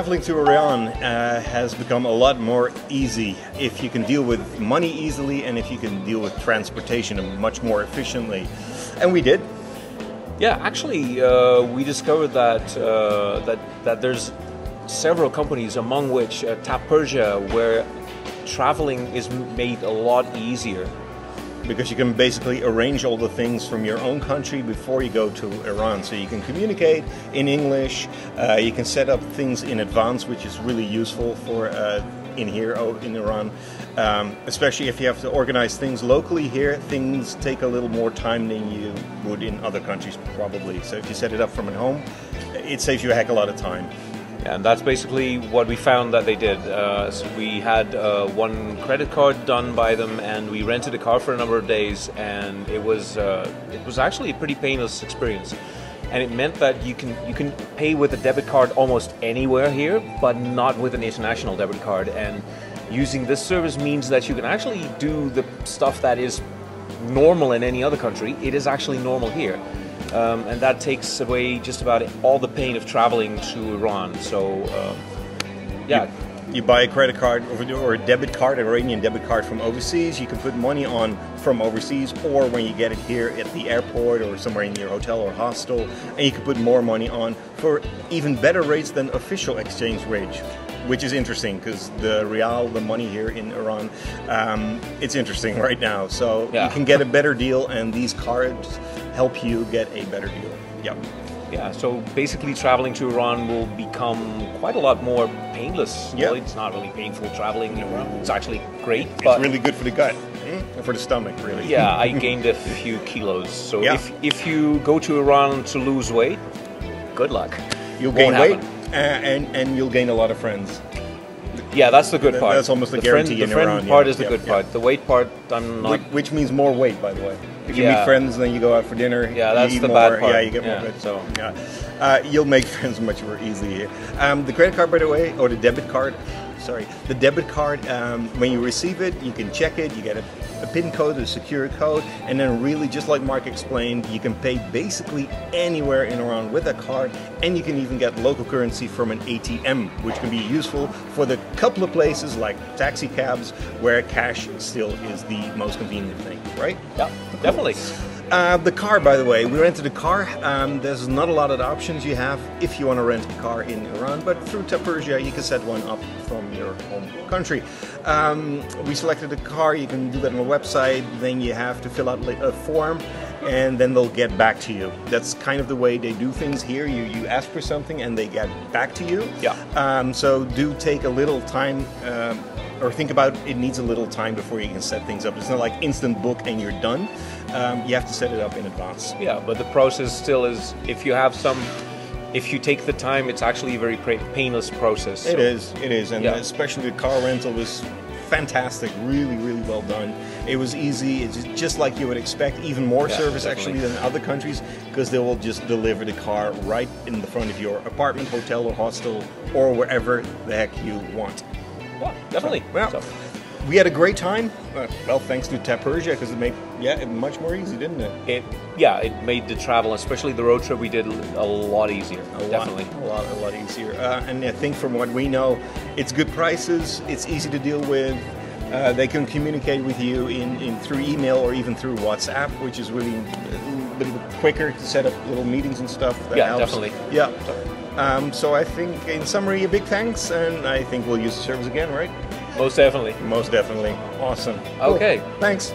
traveling to Iran has become a lot more easy if you can deal with money easily and if you can deal with transportation much more efficiently. And we did. Yeah, actually, we discovered that that there's several companies, among which TAP Persia, where traveling is made a lot easier. Because you can basically arrange all the things from your own country before you go to Iran. So you can communicate in English, you can set up things in advance, which is really useful for in Iran. Especially if you have to organize things locally here, things take a little more time than you would in other countries probably. So if you set it up from at home, it saves you a heck of a lot of time. Yeah, and that's basically what we found that they did. So we had one credit card done by them, and we rented a car for a number of days, and it was actually a pretty painless experience. And it meant that you can pay with a debit card almost anywhere here, but not with an international debit card. And using this service means that you can actually do the stuff that is normal in any other country. It is actually normal here. And that takes away just about all the pain of traveling to Iran. So, yeah. You buy a credit card or a debit card, an Iranian debit card from overseas. You can put money on from overseas, or when you get it here at the airport or somewhere in your hotel or hostel, and you can put more money on for even better rates than official exchange rate. Which is interesting because the rial, the money here in Iran, it's interesting right now. So yeah. You can get a better deal, and these cards help you get a better deal. Yeah. Yeah, so basically traveling to Iran will become quite a lot more painless. Yeah. Well, it's not really painful traveling in Iran. It's actually great. It's really good for the gut, for the stomach, really. Yeah, I gained a few kilos. So yeah. if you go to Iran to lose weight, good luck. You'll gain weight. And you'll gain a lot of friends. Yeah, that's the good part. That's almost a guarantee in Iran. The friend part is the good part. The weight part, I'm not. Which means more weight, by the way. If you meet friends, then you go out for dinner. Yeah, that's you eat the more, bad part. Yeah, you get more weight. So yeah, you'll make friends much more easily here. The credit card, by the way, or the debit card. Sorry, the debit card. When you receive it, you can check it. You get a PIN code, a secure code, and then really, just like Mark explained, you can pay basically anywhere in Iran with that card, and you can even get local currency from an ATM, which can be useful for the couple of places like taxi cabs where cash still is the most convenient thing, right? Yeah, definitely. The car, by the way, we rented a car. There's not a lot of options you have if you want to rent a car in Iran, but through TAP Persia you can set one up from your home country. We selected a car. You can do that on the website. Then you have to fill out a form, and then they'll get back to you. That's kind of the way they do things here. You ask for something and they get back to you. Yeah. So do take a little time, or think about it needs a little time before you can set things up. It's not like instant book and you're done. You have to set it up in advance. Yeah, but the process still is, if you take the time, it's actually a very painless process. So. It is, and especially the car rental was fantastic, really, really well done. It was easy, it's just like you would expect, even more service actually than other countries, because they will just deliver the car right in the front of your apartment, hotel, or hostel, or wherever the heck you want. Yeah, definitely. So, well, we had a great time. Well, thanks to TAP Persia, because it made it much more easy, didn't it? It made the travel, especially the road trip we did, a lot easier. A lot easier. And I think from what we know, it's good prices. It's easy to deal with. They can communicate with you through email or even through WhatsApp, which is really a bit quicker to set up little meetings and stuff. That helps. Definitely. Yeah. So I think, in summary, a big thanks, and I think we'll use the service again, right? Most definitely. Most definitely. Awesome. Okay. Cool. Thanks.